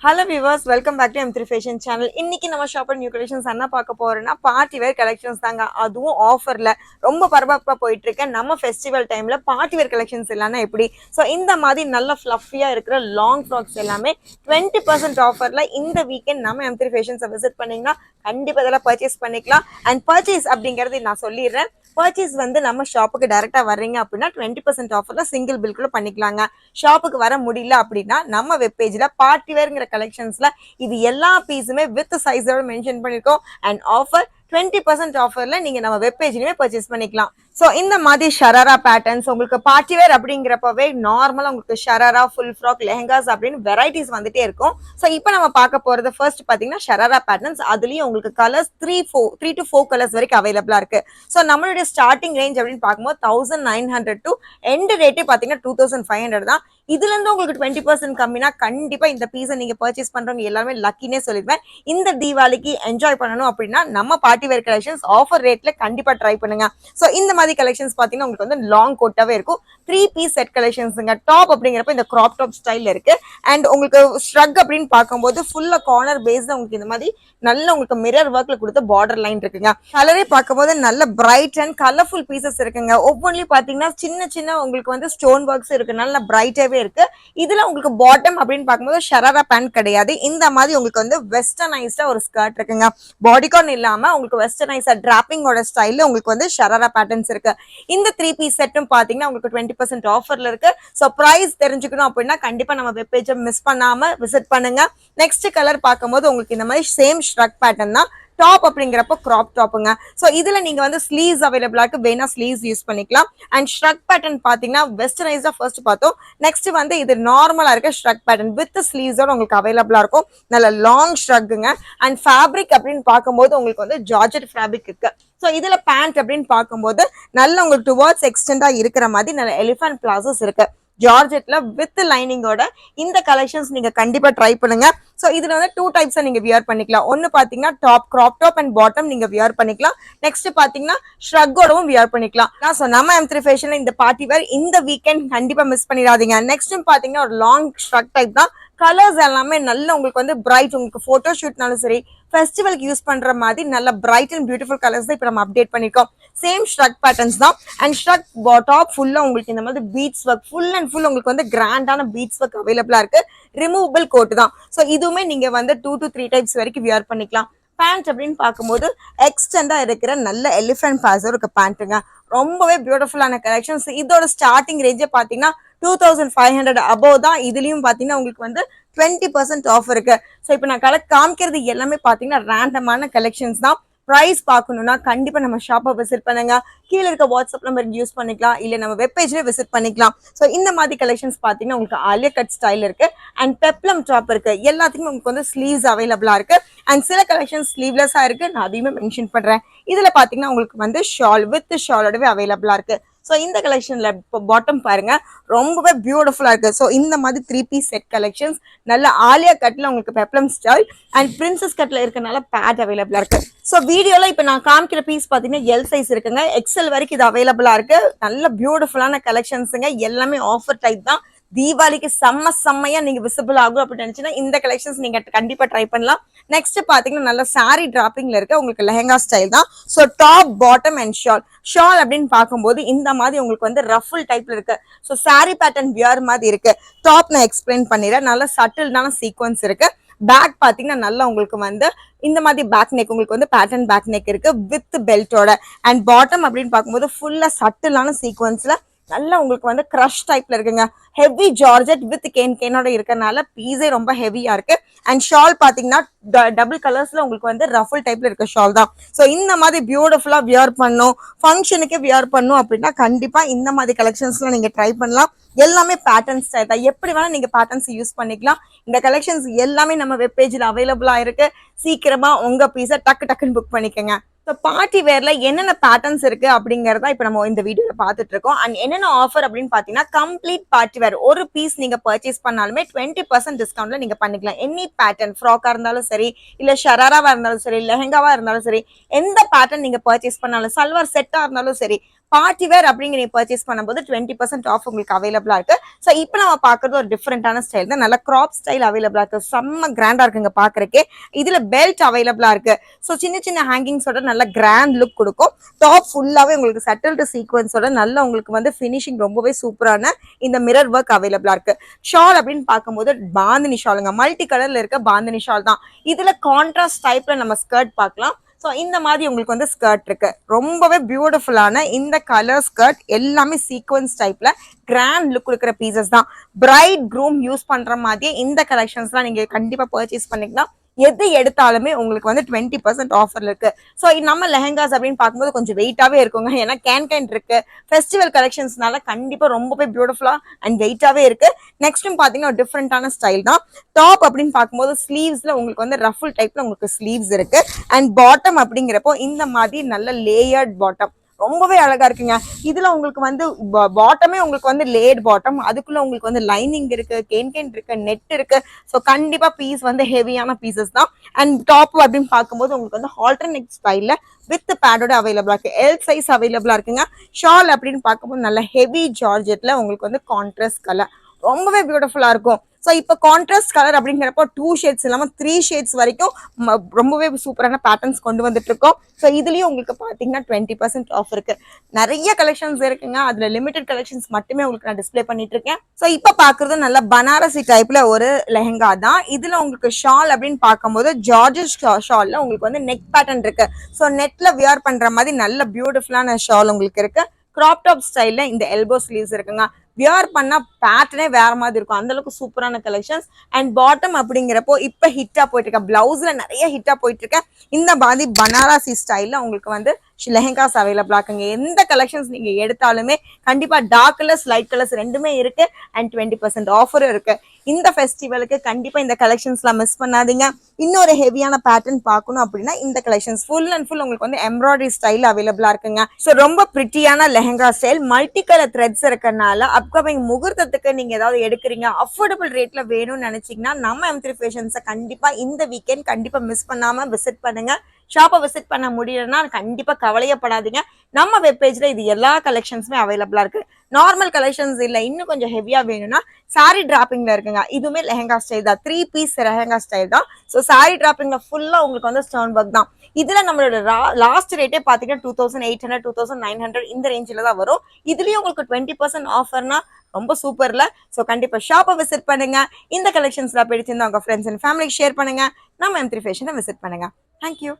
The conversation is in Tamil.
Hello viewers, welcome back to M3 Fashion Channel. இன்னைக்கு நம்ம ஷாப் நியூ கலெக்ஷன்ஸ் என்ன பார்க்க போறோம்னா பார்ட்டி வேர் கலெக்ஷன்ஸ் தாங்க. அதுவும் ஆஃபர்ல ரொம்ப பரபரப்பா போயிட்டு இருக்கு. நம்ம ஃபெஸ்டிவல் டைம்ல பார்ட்டி வேர் கலெக்ஷன்ஸ் எல்லாமே எப்படி ஸோ இந்த மாதிரி நல்ல ஃப்ளஃபியா இருக்கிற லாங் ஃப்ராக்ஸ் எல்லாமே 20% ஆஃபர்ல இந்த வீக்கெண்ட் நம்ம M3 ஃபேஷன்ஸை விசிட் பண்ணீங்கன்னா கண்டிப்பா இதெல்லாம் பர்ச்சேஸ் பண்ணிக்கலாம். அண்ட் பர்ச்சேஸ் அப்படிங்கறது நான் சொல்லிடுறேன். பர்ச்சேஸ் வந்து நம்ம ஷாப்புக்கு டைரக்டா வர்றீங்க அப்படின்னா 20% ஆஃபர்ல சிங்கிள் பில் கூட பண்ணிக்கலாங்க. ஷாப்புக்கு வர முடியல அப்படின்னா நம்ம வெப் பேஜ்ல பார்ட்டி வேர்ங்கிற கலெக்ஷன்ஸ்ல இது எல்லா பீஸுமே வித் சைஸோட மென்ஷன் பண்ணிருக்கோம். அண்ட் ஆஃபர் 20% ஆஃபர்ல நீங்க நம்ம வெப் பேஜ்லயுமே பர்ச்சேஸ் பண்ணிக்கலாம். ஸோ இந்த மாதிரி ஷராரா பேட்டர்ன்ஸ் உங்களுக்கு பார்ட்டி வேர் அப்படிங்கிறப்பவே நார்மலா உங்களுக்கு ஷராரா ஃபுல் ஃப்ராக் லெஹங்காஸ் அப்படின்னு வெரைட்டிஸ் வந்துட்டே இருக்கும். ஸோ இப்போ நம்ம பார்க்க போறது ஃபர்ஸ்ட் பாத்தீங்கன்னா ஷராரா பேட்டர்ன்ஸ். அதுலயும் உங்களுக்கு கலர்ஸ் 3 to 4 கலர்ஸ் வரைக்கும் அவைலபிளா இருக்கு. ஸோ நம்மளுடைய ஸ்டார்டிங் ரேஞ்ச் அப்படின்னு பார்க்கும்போது 1900 டு எண்ட் ரேட்டே பாத்தீங்கன்னா 2500 தான். இதுல இருந்து உங்களுக்கு 20% கம்மினா கண்டிப்பா இந்த பீஸை நீங்க பர்ச்சேஸ் பண்றவங்க எல்லாருமே லக்கினே சொல்லிடுவேன். இந்த தீபாவளிக்கு என்ஜாய் பண்ணணும் அப்படின்னா நம்ம பார்ட்டி வேர் கலெக்ஷன்ஸ் ஆஃபர் ரேட்ல கண்டிப்பா ட்ரை பண்ணுங்க. ஸோ இந்த மாதிரி கலெக்ஷன்ஸ் பாத்தீங்கன்னா உங்களுக்கு வந்து லாங் கோட்டாவே இருக்கும். 3 பீஸ் செட் கலெக்ஷன்ஸ்ங்க. டாப் அப்படிங்கிறப்ப இந்த கிராப் டாப் ஸ்டைல் இருக்கு. அண்ட் உங்களுக்கு ஸ்ட்ரக் அப்படின்னு பார்க்கும்போது ஃபுல்லா கார்னர் பேஸ்ல உங்களுக்கு இந்த மாதிரி நல்ல உங்களுக்கு மிரர் ஒர்க்ல கொடுத்த பார்டர் லைன் இருக்குங்க. கலரே பார்க்கும்போது நல்ல பிரைட் அண்ட் கலர்ஃபுல் பீசஸ் இருக்குங்க. ஒவ்வொன்றிலும் பாத்தீங்கன்னா சின்ன சின்ன உங்களுக்கு வந்து ஸ்டோன் ஒர்க்ஸ் இருக்கு. நல்ல பிரைட்டாவே இருக்கு. இதுல உங்களுக்கு பாட்டம் அப்படின்னு பார்க்கும்போது ஷராரா பேண்ட் கிடையாது. இந்த மாதிரி உங்களுக்கு வந்து வெஸ்டர்னைஸ்டா ஒரு ஸ்கர்ட் இருக்குங்க. பாடிகான் இல்லாம உங்களுக்கு வெஸ்டர்னைஸா டிராப்பிங்கோட ஸ்டைல்ல உங்களுக்கு வந்து ஷராரா பேட்டர்ன்ஸ் இருக்கு. இந்த 3 பீஸ் செட்டும் பாத்தீங்கன்னா உங்களுக்கு 20% ஆஃபர்ல இருக்கு. ஸோ பிரைஸ் தெரிஞ்சுக்கணும் அப்படின்னா கண்டிப்பா நம்ம வெப் பேஜை மிஸ் பண்ணாம விசிட் பண்ணுங்க. நெக்ஸ்ட் கலர் பார்க்கும்போது உங்களுக்கு இந்த மாதிரி சேம் ஸ்ட்ரக் பேட்டர்ன் தான். டாப் அப்படிங்கிறப்ப கிராப் டாப்புங்க. ஸோ இதுல நீங்க வந்து ஸ்லீவ்ஸ் அவைலபிளா இருக்கு. வேணா ஸ்லீவ்ஸ் யூஸ் பண்ணிக்கலாம். அண்ட் ஸ்ட்ரக் பேட்டர்ன் பாத்தீங்கன்னா வெஸ்டர்னைஸா ஃபர்ஸ்ட் பார்த்தோம். நெக்ஸ்ட் வந்து இது நார்மலா இருக்க ஸ்ட்ரக் பேட்டர்ன் வித் ஸ்லீவ்ஸோட உங்களுக்கு அவைலபிளா இருக்கும். நல்ல லாங் ஸ்ட்ரக்குங்க. அண்ட் ஃபேப்ரிக் அப்படின்னு பார்க்கும்போது உங்களுக்கு வந்து ஜார்ஜெட் ஃபேப்ரிக் இருக்கு. ஸோ இதுல பேண்ட் அப்படின்னு பார்க்கும்போது நல்ல உங்களுக்கு டுவர்ட்ஸ் எக்ஸ்டெண்டா இருக்கிற மாதிரி நல்ல எலிஃபன்ட் பிளாசஸ் இருக்கு. ஜார்ஜெட்ல வித் லைனிங்கோட இந்த கலெக்ஷன்ஸ் நீங்க கண்டிப்பா ட்ரை பண்ணுங்க. சோ இதுல வந்து 2 டைப்ஸ் நீங்க வியர் பண்ணிக்கலாம். ஒன்னு பாத்தீங்கன்னா top crop top and bottom நீங்க வியர் பண்ணிக்கலாம். நெக்ஸ்ட் பாத்தீங்கன்னா ஷ்ரக்கோடவும் வியர் பண்ணிக்கலாம். சோ நம்ம M3 ஃபேஷன்ல இந்த பார்ட்டி வேர் இந்த வீக்கெண்ட் கண்டிப்பா மிஸ் பண்ணிடாதீங்க. நெக்ஸ்ட் பாத்தீங்கன்னா ஒரு லாங் ஷ்ரக் டைப் தான். கலர்ஸ் எல்லாமே நல்ல உங்களுக்கு வந்து பிரைட், உங்களுக்கு போட்டோ ஷூட்னாலும் சரி ஃபெஸ்டிவலுக்கு யூஸ் பண்ற மாதிரி நல்ல பிரைட் அண்ட் பியூட்டிஃபுல் கலர்ஸ் தான் இப்ப நம்ம அப்டேட் பண்ணிருக்கோம். சேம் ஸ்ட்ரக் பேட்டர்ன்ஸ் தான். அண்ட் ஸ்ட்ரக் டாப் ஃபுல்லா உங்களுக்கு இந்த மாதிரி beads work full and full உங்களுக்கு வந்து கிராண்டான பீட்ஸ் ஒர்க் அவைலபிளா இருக்கு. ரிமூவபிள் கோட் தான். ஸோ இதுவுமே நீங்க வந்து 2 to 3 டைப்ஸ் வரைக்கும் வியர் பண்ணிக்கலாம். பேண்ட் அப்படின்னு பார்க்கும்போது எக்ஸ்டெண்டா இருக்கிற நல்ல எலிஃபென்ட் பேசர் இருக்க பேண்ட்டுங்க. ரொம்பவே பியூட்டிஃபுல்லான கலெக்ஷன்ஸ். இதோட ஸ்டார்டிங் ரேஞ்சே பாத்தீங்கன்னா 2500 அபோவ் தான். இதுலயும் பாத்தீங்கன்னா உங்களுக்கு வந்து 20% ஆஃப் இருக்கு. ஸோ இப்போ நான் காமிக்கிறது எல்லாமே பாத்தீங்கன்னா ரேண்டமான கலெக்ஷன்ஸ் தான். ப்ரைஸ் பார்க்கணும்னா கண்டிப்பா நம்ம ஷாப்பை விசிட் பண்ணுங்க. கீழே இருக்க வாட்ஸ்அப் நம்பர் யூஸ் பண்ணிக்கலாம், இல்ல நம்ம வெப் பேஜ்ல விசிட் பண்ணிக்கலாம். ஸோ இந்த மாதிரி கலெக்ஷன்ஸ் பாத்தீங்கன்னா உங்களுக்கு ஆலியா கட் ஸ்டைல் இருக்கு. அண்ட் பெப்ளம் டாப் இருக்கு. எல்லாத்துக்குமே உங்களுக்கு வந்து ஸ்லீவ்ஸ் அவைலபிளா இருக்கு. அண்ட் சில கலெக்ஷன்ஸ் ஸ்லீவ்லெஸ்ஸா இருக்கு. நான் அதையுமே மென்ஷன் பண்றேன். இதுல பாத்தீங்கன்னா உங்களுக்கு வந்து ஷால் வித் ஷாலோடவே அவைலபிளா இருக்கு. ஸோ இந்த கலெக்ஷன்ல இப்போ பாட்டம் பாருங்க ரொம்பவே பியூட்டிஃபுல்லா இருக்கு. ஸோ இந்த மாதிரி 3 பீஸ் செட் கலெக்ஷன்ஸ் நல்ல ஆலியா கட்ல உங்களுக்கு பெப்ளம் ஸ்டைல் அண்ட் பிரின்சஸ் கட்ல இருக்கனால பேட் அவைலபிளா இருக்கு. ஸோ வீடியோல இப்போ நான் காமிக்கிற பீஸ் பாத்தீங்கன்னா எல் சைஸ் இருக்குங்க. எக்ஸல் வரைக்கும் இது அவைலபிளா இருக்கு. நல்ல பியூட்டிஃபுல்லான கலெக்ஷன்ஸுங்க. எல்லாமே ஆஃபர் டைப் தான். தீபாவளிக்கு செம்மையா நீங்க விசிபிள் ஆகும் அப்படின்னு நினைச்சுன்னா இந்த கலெக்ஷன்ஸ் நீங்க கண்டிப்பா ட்ரை பண்ணலாம். நெக்ஸ்ட் பாத்தீங்கன்னா நல்ல சாரி டிராப்பிங்ல இருக்க உங்களுக்கு லெஹங்கா ஸ்டைல் தான். So top bottom and shawl அப்படின்னு பார்க்கும்போது இந்த மாதிரி உங்களுக்கு வந்து ரஃபுல் டைப்ல இருக்கு. ஸோ சாரி பேட்டர்ன் வியர் மாதிரி இருக்கு. டாப் நான் எக்ஸ்பிளைன் பண்ணிடுறேன். நல்ல சட்டில்டான சீக்வன்ஸ் இருக்கு. பேக் பாத்தீங்கன்னா நல்லா உங்களுக்கு வந்து இந்த மாதிரி பேக் நெக் உங்களுக்கு வந்து பேட்டர்ன் பேக் நெக் இருக்கு வித் பெல்ட்டோட. அண்ட் பாட்டம் அப்படின்னு பார்க்கும்போது ஃபுல்லா சட்டிலான சீக்வன்ஸ்ல நல்லா உங்களுக்கு வந்து கிரஷ் டைப்ல இருக்குங்க. ஹெவி ஜார்ஜெட் வித் கேனோட இருக்கறனால பீஸே ரொம்ப ஹெவியா இருக்கு. அண்ட் ஷால் பாத்தீங்கன்னா டபுள் கலர்ஸ்ல உங்களுக்கு வந்து ரஃபுல் டைப்ல இருக்க ஷால் தான். ஸோ இந்த மாதிரி பியூட்டிஃபுல்லா வியர் பண்ணும், ஃபங்க்ஷனுக்கு வியர் பண்ணும் அப்படின்னா கண்டிப்பா இந்த மாதிரி கலெக்ஷன்ஸ்ல நீங்க ட்ரை பண்ணலாம். எல்லாமே பேட்டர்ன் ஸ்டைல் தான். எப்படி வேணா நீங்க பேட்டர்ன்ஸ் யூஸ் பண்ணிக்கலாம். இந்த கலெக்ஷன்ஸ் எல்லாமே நம்ம வெப் பேஜ்ல அவைலபிளா இருக்கு. சீக்கிரமா உங்க பீஸை டக்குன்னு புக் பண்ணிக்கோங்க. ஸோ பார்ட்டி வேர்ல என்னென்ன பேட்டர்ன்ஸ் இருக்கு அப்படிங்கறத இப்ப நம்ம இந்த வீடியோல பாத்துட்டு இருக்கோம். அண்ட் என்னென்ன ஆஃபர் அப்படின்னு பாத்தீங்கன்னா கம்ப்ளீட் பார்ட்டி வேர் ஒரு பீஸ் நீங்க பர்ச்சேஸ் பண்ணாலுமே 20% டிஸ்கவுண்ட்ல நீங்க பண்ணிக்கலாம். எனி பேட்டர்ன் ஃப்ராக்கா இருந்தாலும் சரி, இல்ல ஷராராவா இருந்தாலும் சரி, லெஹங்காவா இருந்தாலும் சரி, எந்த பேட்டர்ன் நீங்க பர்ச்சேஸ் பண்ணாலும், சல்வார் செட்டா இருந்தாலும் சரி, பார்ட்டி வேர் அப்படிங்கிற நீங்க பர்ச்சேஸ் பண்ணும்போது 20% ஆஃப் உங்களுக்கு அவைலபிளா இருக்கு. ஸோ இப்போ நம்ம பாக்குறது ஒரு டிஃப்ரெண்டான ஸ்டைல் தான், நல்ல கிராப் ஸ்டைல் அவைலபிளா இருக்கு, செம்ம கிராண்டா இருக்குங்க பாக்குறக்கே. இதுல பெல்ட் அவைலபிளா இருக்கு. ஸோ சின்ன சின்ன ஹேங்கிங்ஸோட நல்ல கிராண்ட் லுக் கொடுக்கும். டாப் ஃபுல்லாவே உங்களுக்கு சட்டில்டு சீக்வன்ஸோட நல்ல உங்களுக்கு வந்து ஃபினிஷிங் ரொம்பவே சூப்பரான இந்த மிரர் ஒர்க் அவைலபிளா இருக்கு. ஷால் அப்படின்னு பார்க்கும்போது பாந்தினி ஷாலுங்க, மல்டி கலர்ல இருக்க பாந்தினி ஷால் தான். இதுல கான்ட்ராஸ்ட் டைப்ல நம்ம ஸ்கர்ட் பார்க்கலாம். ஸோ இந்த மாதிரி உங்களுக்கு வந்து ஸ்கர்ட் இருக்கு, ரொம்பவே பியூட்டிஃபுல்லான இந்த கலர் ஸ்கர்ட் எல்லாமே சீக்வன்ஸ் டைப்ல கிராண்ட் லுக் இருக்கிற பீசஸ் தான். பிரைட் க்ரூம் யூஸ் பண்ற மாதிரியே இந்த கலெக்ஷன்ஸ்லாம் நீங்க கண்டிப்பா பர்ச்சேஸ் பண்ணிக்கலாம். எது எடுத்தாலுமே உங்களுக்கு வந்து 20% ஆஃபர்ல இருக்கு. ஸோ நம்ம லெஹங்காஸ் அப்படின்னு பார்க்கும்போது கொஞ்சம் வெயிட்டாவே இருக்குங்க, ஏன்னா கேன் இருக்கு, ஃபெஸ்டிவல் கலெக்ஷன்ஸ்னால கண்டிப்பா ரொம்பவே பியூட்டிஃபுல்லா அண்ட் வெயிட்டாவே இருக்கு. நெக்ஸ்ட்டும் பாத்தீங்கன்னா டிஃப்ரெண்டான ஸ்டைல் தான். டாப் அப்படின்னு பார்க்கும்போது ஸ்லீவ்ஸ்ல உங்களுக்கு வந்து ரஃபுல் டைப்ல உங்களுக்கு ஸ்லீவ்ஸ் இருக்கு. அண்ட் பாட்டம் அப்படிங்கிறப்போ இந்த மாதிரி நல்ல லேயர்ட் பாட்டம் ரொம்பவே அழகா இருக்குங்க. இதுல உங்களுக்கு வந்து பாட்டமே உங்களுக்கு வந்து லேட் பாட்டம், அதுக்குள்ள உங்களுக்கு வந்து லைனிங் இருக்கு, கேன் இருக்கு, நெட் இருக்கு. ஸோ கண்டிப்பா பீஸ் வந்து ஹெவியான பீசஸ் தான். அண்ட் டாப் அப்படின்னு பார்க்கும்போது உங்களுக்கு வந்து ஆல்டர்னேட் ஸ்டைல்ல வித் பேடோட அவைலபிளா இருக்கு, எல் சைஸ் அவைலபிளா இருக்குங்க. ஷால் அப்படின்னு பார்க்கும்போது நல்ல ஹெவி ஜார்ஜெட்ல உங்களுக்கு வந்து கான்ட்ராஸ்ட் கலர் ரொம்பவே பியூட்டிஃபுல்லா இருக்கும். ஸோ இப்போ கான்ட்ராஸ்ட் கலர் அப்படிங்கிறப்போ 2 ஷேட்ஸ் இல்லாம 3 ஷேட்ஸ் வரைக்கும் ரொம்பவே சூப்பரான பேட்டர்ன்ஸ் கொண்டு வந்துட்டு இருக்கோம். ஸோ இதுலயும் உங்களுக்கு பாத்தீங்கன்னா 20% ஆஃப் இருக்கு. நிறைய கலெக்ஷன்ஸ் இருக்குங்க, அதுல லிமிடெட் கலெக்ஷன்ஸ் மட்டுமே உங்களுக்கு நான் டிஸ்பிளே பண்ணிட்டு இருக்கேன். ஸோ இப்போ பாக்குறது நல்ல பனாரசி டைப்ல ஒரு லெஹங்கா தான். இதுல உங்களுக்கு ஷால் அப்படின்னு பார்க்கும்போது ஜார்ஜஸ் ஷால்ல உங்களுக்கு வந்து நெக் பேட்டர்ன் இருக்கு. ஸோ நெட்ல வியர் பண்ற மாதிரி நல்ல பியூட்டிஃபுல்லான ஷால் உங்களுக்கு இருக்கு. கிராப் டாப் ஸ்டைல்ல இந்த எல்போ ஸ்லீவ்ஸ் இருக்குங்க, வியர் பண்ணா பேட்டர்னே வேற மாதிரி இருக்கும், அந்த அளவுக்கு சூப்பரான கலெக்ஷன்ஸ். அண்ட் பாட்டம் அப்படிங்கிறப்போ இப்ப ஹிட்டா போயிட்டு இருக்க, பிளவுஸ்ல நிறைய ஹிட்டா போயிட்டு இருக்க இந்த மாதிரி பனாரசி ஸ்டைல்ல உங்களுக்கு வந்து லெஹங்காஸ் அவைலபிளா இருக்குங்க. எந்த கலெக்ஷன்ஸ் நீங்க எடுத்தாலுமே கண்டிப்பா டார்க் கலர்ஸ் லைட் கலர்ஸ் ரெண்டுமே இருக்கு. அண்ட் 20% ஆஃபரும் இருக்கு. இந்த ஃபெஸ்டிவலுக்கு கண்டிப்பா இந்த கலெக்ஷன்ஸ்லாம் மிஸ் பண்ணாதீங்க. இன்னொரு ஹெவியான பேட்டர்ன் பார்க்கணும் அப்படின்னா இந்த கலெக்ஷன்ஸ் ஃபுல் அண்ட் ஃபுல் உங்களுக்கு வந்து எம்ப்ராய்டரி ஸ்டைல் அவைலபிளா இருக்குங்க. ஸோ ரொம்ப பிரிட்டியான lehenga style, multi colour threads இருக்கறனால அப்கமிங் முகூர்த்தத்துக்கு நீங்க ஏதாவது எடுக்கிறீங்க, அஃபோர்டபுள் ரேட்ல வேணும்னு நினைச்சீங்கன்னா நம்ம M3 ஃபேஷன்ஸை கண்டிப்பா இந்த வீக்கெண்ட் கண்டிப்பா மிஸ் பண்ணாம விசிட் பண்ணுங்க. ஷாப்பை விசிட் பண்ண முடியலன்னா கண்டிப்பா கவலையப்படாதீங்க, நம்ம வெப்பேஜ்ல இது எல்லா கலெக்ஷன்ஸுமே அவைலபிளா இருக்கு. நார்மல் கலெக்ஷன்ஸ் இல்ல, இன்னும் கொஞ்சம் ஹெவியா வேணும்னா சாரி டிராப்பிங்ல இருக்குங்க. இதுவுமே லெஹங்கா ஸ்டைல் தான், 3 பீஸ் லெஹங்கா ஸ்டைல் தான். ஸோ சாரி டிராப்பிங்ல ஃபுல்லா உங்களுக்கு வந்து ஸ்டோன் ஒர்க் தான். இதுல நம்மளோட லாஸ்ட் ரேட்டே பாத்தீங்கன்னா 2800 2900 இந்த ரேஞ்சில தான் வரும். இதுலயும் உங்களுக்கு 20% ஆஃபர்னா ரொம்ப சூப்பர்ல. ஸோ கண்டிப்பா ஷாப்பை விசிட் பண்ணுங்க. இந்த கலெக்ஷன்ஸ்லாம் பிடிச்சிருந்தா உங்க ஃப்ரெண்ட்ஸ் அண்ட் ஃபேமிலிக்கு ஷேர் பண்ணுங்க. நம்ம M3 ஃபேஷனை விசிட் பண்ணுங்க. தேங்க்யூ.